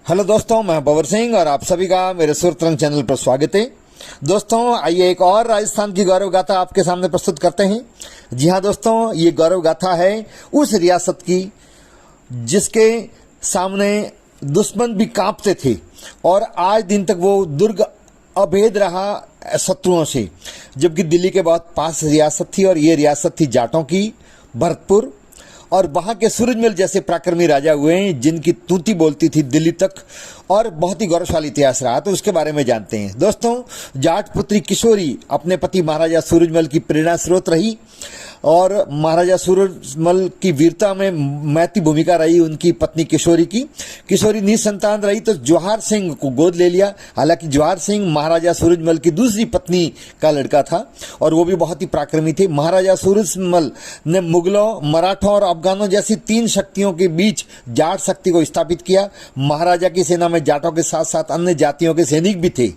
Hello दोस्तों, मैं बवर सिंह और आप सभी का मेरे सुरतरंग चैनल पर स्वागत है। दोस्तों, आइए एक और राजस्थान की गौरव गाथा आपके सामने प्रस्तुत करते हैं। जी हाँ दोस्तों, ये गौरव गाथा है उस रियासत की जिसके सामने दुश्मन भी कांपते थे और आज दिन तक वो दुर्ग अभेद रहा शत्रुओं से। जबकि दिल्ली के बहुत पास रियासत थी और ये रियासत थी जाटों की, भरतपुर। और वहाँ के सूरजमल जैसे पराक्रमी राजा हुए हैं जिनकी तूती बोलती थी दिल्ली तक, और बहुत ही गौरवशाली इतिहास रहा। तो उसके बारे में जानते हैं। दोस्तों, जाट पुत्री किशोरी अपने पति महाराजा सूरजमल की प्रेरणा स्रोत रही और महाराजा सूरजमल की वीरता में महती भूमिका रही उनकी पत्नी किशोरी की। किशोरी निसंतान रही तो जवाहर सिंह को गोद ले लिया। हालांकि जवाहर सिंह महाराजा सूरजमल की दूसरी पत्नी का लड़का था और वो भी बहुत ही पराक्रमी थे। महाराजा सूरजमल ने मुगलों, मराठों और अफगानों जैसी तीन शक्तियों के बीच जाट शक्ति को स्थापित किया। महाराजा की सेना में जाटों के साथ साथ अन्य जातियों के सैनिक भी थे।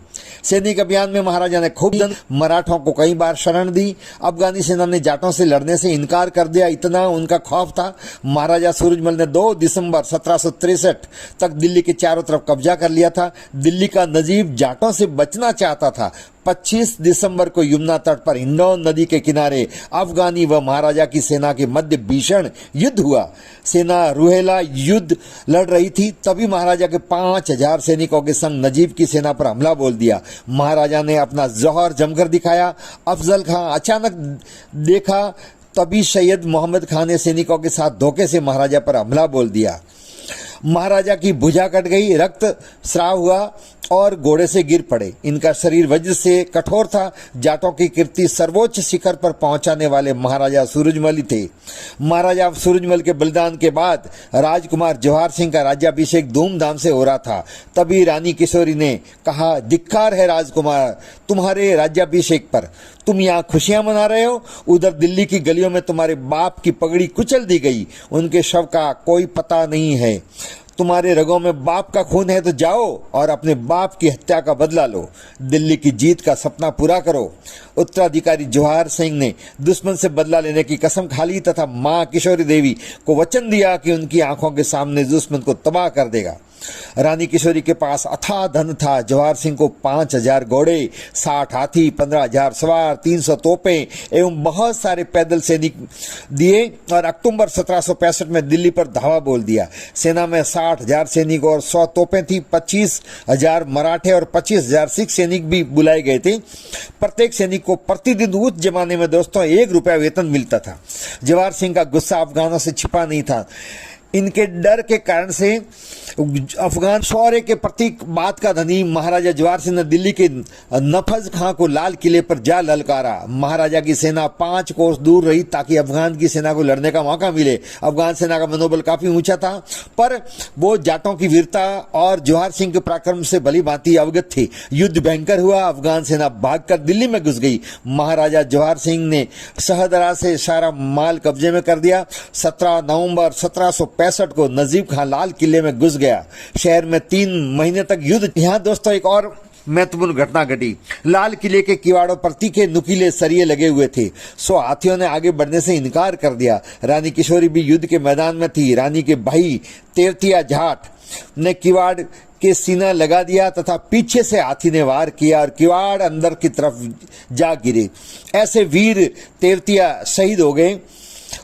सैनिक अभियान में महाराजा ने खूब मराठों को कई बार शरण दी। अफगानी सेना ने जाटों से लड़ने से इनकार कर दिया, इतना उनका खौफ था। महाराजा सूरजमल ने 2 दिसंबर 1763 तक दिल्ली के चारों तरफ कब्जा कर लिया था। दिल्ली का नजीब जाटों से बचना चाहता था। 25 दिसंबर को यमुना तट पर हिंडौन नदी के किनारे अफगानी व महाराजा की सेना के मध्य भीषण युद्ध हुआ। सेना रुहेला युद्ध लड़ रही थी, तभी महाराजा के 5000 सैनिकों के संग नजीब की सेना पर हमला बोल दिया। महाराजा ने अपना जौहर जमकर दिखाया। अफजल खां अचानक देखा, तभी सैयद मोहम्मद खान ने सैनिकों के साथ धोखे से महाराजा पर हमला बोल दिया। महाराजा की भुजा कट गई, रक्त स्राव हुआ और घोड़े से गिर पड़े। इनका शरीर वज्र से कठोर था। जाटों की कीर्ति सर्वोच्च शिखर पर पहुंचाने वाले महाराजा सूरजमल ही थे। महाराजा सूरजमल के बलिदान के बाद राजकुमार जवाहर सिंह का राज्याभिषेक धूमधाम से हो रहा था। तभी रानी किशोरी ने कहा, धिक्कार है राजकुमार तुम्हारे राज्याभिषेक पर। तुम यहाँ खुशियां मना रहे हो, उधर दिल्ली की गलियों में तुम्हारे बाप की पगड़ी कुचल दी गई। उनके शव का कोई पता नहीं है। तुम्हारे रगों में बाप का खून है तो जाओ और अपने बाप की हत्या का बदला लो। दिल्ली की जीत का सपना पूरा करो। उत्तराधिकारी जवाहर सिंह ने दुश्मन से बदला लेने की कसम खा ली तथा मां किशोरी देवी को वचन दिया कि उनकी आंखों के सामने दुश्मन को तबाह कर देगा। रानी किशोरी के पास अथाह धन था। जवाहर सिंह को 5000 घोड़े, 60 हाथी, 15000 सवार, 300 तोपें एवं बहुत सारे पैदल सैनिक दिए और अक्टूबर 1765 में दिल्ली पर धावा बोल दिया। सेना में 60,000 सैनिक और 100 तोपें थी। 25,000 मराठे और 25,000 सिख सैनिक भी बुलाए गए थे। प्रत्येक सैनिक को प्रतिदिन उस जमाने में दोस्तों 1 रुपया वेतन मिलता था। जवाहर सिंह का गुस्सा अफगानों से छिपा नहीं था। इनके डर के कारण से अफगान शौर्य के प्रतीक बात का धनी महाराजा जवाहर सिंह ने दिल्ली के नफज खां को लाल किले पर जा ललकारा। महाराजा की सेना 5 कोस दूर रही ताकि अफगान की सेना को लड़ने का मौका मिले। अफगान सेना का मनोबल काफी ऊंचा था, पर वो जाटों की वीरता और जवाहर सिंह के पराक्रम से भली भांति अवगत थे। युद्ध भयंकर हुआ। अफगान सेना भागकर दिल्ली में घुस गई। महाराजा जवाहर सिंह ने सहदरा से सारा माल कब्जे में कर दिया। 17 नवंबर 1765 को नजीब खान लाल किले में घुस गया। शहर में 3 महीने तक युद्ध। यहाँ दोस्तों एक और महत्वपूर्ण घटना घटी। लाल किले के किवाड़ों पर तीखे नुकीले सरिये लगे हुए थे। 100 हाथियों ने आगे बढ़ने से इनकार कर दिया। रानी किशोरी भी युद्ध के मैदान में थी। रानी के भाई तेवतिया जाट ने किवाड़ के सीना लगा दिया तथा पीछे से हाथी ने वार किया और किवाड़ अंदर की तरफ जा गिरे। ऐसे वीर तेवतिया शहीद हो गए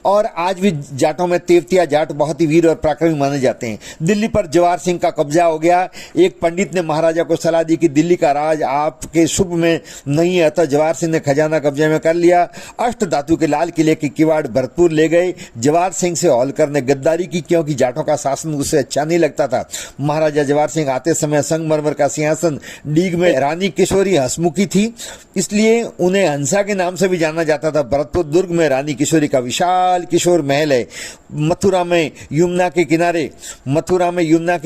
और आज भी जाटों में तेवतिया जाट बहुत ही वीर और पराक्रमी माने जाते हैं। दिल्ली पर जवाहर सिंह का कब्जा हो गया। एक पंडित ने महाराजा को सलाह दी कि दिल्ली का राज आपके शुभ में नहीं है, अतः जवाहर सिंह ने खजाना कब्जे में कर लिया। अष्ट धातु के लाल किले के किवाड़ भरतपुर ले गए। जवाहर सिंह से होलकर ने गद्दारी की, क्योंकि जाटों का शासन उसे अच्छा नहीं लगता था। महाराजा जवाहर सिंह आते समय संगमरमर का सिंहासन डीग में रानी किशोरी हंसमुखी थी, इसलिए उन्हें हंसा के नाम से भी जाना जाता था। भरतपुर दुर्ग में रानी किशोरी का विशाल किशोर महल है। मथुरा में यमुना के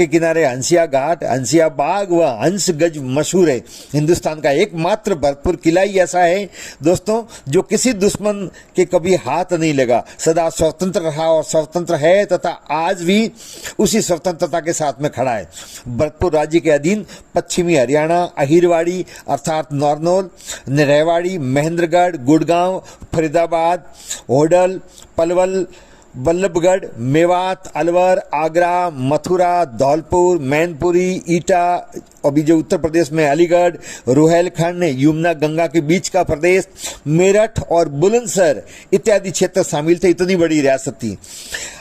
किनारे हंसिया घाट, हंसिया बाग व हंस गज मशहूर है। हिंदुस्तान का एकमात्र भरतपुर किला ही ऐसा है दोस्तों जो किसी दुश्मन के कभी हाथ नहीं लगा। सदा स्वतंत्र रहा और स्वतंत्र है तथा आज भी उसी स्वतंत्रता के साथ में खड़ा है। भरतपुर राज्य के अधीन पश्चिमी हरियाणा, अहिरवाड़ी अर्थात नौरनौल, रेवाड़ी, महेंद्रगढ़, गुड़गांव, फरीदाबाद, होडल, पलवल, बल्लभगढ़, मेवात, अलवर, आगरा, मथुरा, धौलपुर, मैनपुरी, ईटा, अभी जो उत्तर प्रदेश में अलीगढ़, रुहेलखंड, यमुना गंगा के बीच का प्रदेश, मेरठ और बुलंदशहर इत्यादि क्षेत्र शामिल थे। इतनी बड़ी रियासत थी।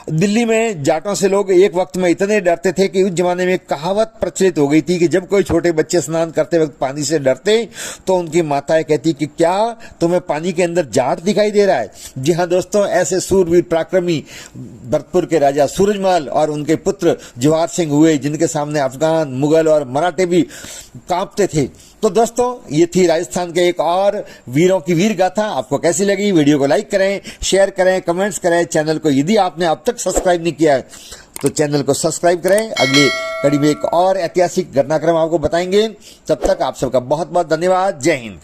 दिल्ली में जाटों से लोग एक वक्त में इतने डरते थे कि उस जमाने में कहावत प्रचलित हो गई थी कि जब कोई छोटे बच्चे स्नान करते वक्त पानी से डरते तो उनकी माताएं कहती कि क्या तुम्हें पानी के अंदर जाट दिखाई दे रहा है। जी हाँ दोस्तों, ऐसे सूरवीर पराक्रमी भरतपुर के राजा सूरजमल और उनके पुत्र जवाहर सिंह हुए, जिनके सामने अफगान, मुगल और मराठे भी कांपते थे। तो दोस्तों, ये थी राजस्थान के एक और वीरों की वीर गाथा। आपको कैसी लगी? वीडियो को लाइक करें, शेयर करें, कमेंट्स करें। चैनल को यदि आपने अब तक सब्सक्राइब नहीं किया है तो चैनल को सब्सक्राइब करें। अगली कड़ी में एक और ऐतिहासिक घटनाक्रम आपको बताएंगे। तब तक आप सबका बहुत बहुत धन्यवाद। जय हिंद।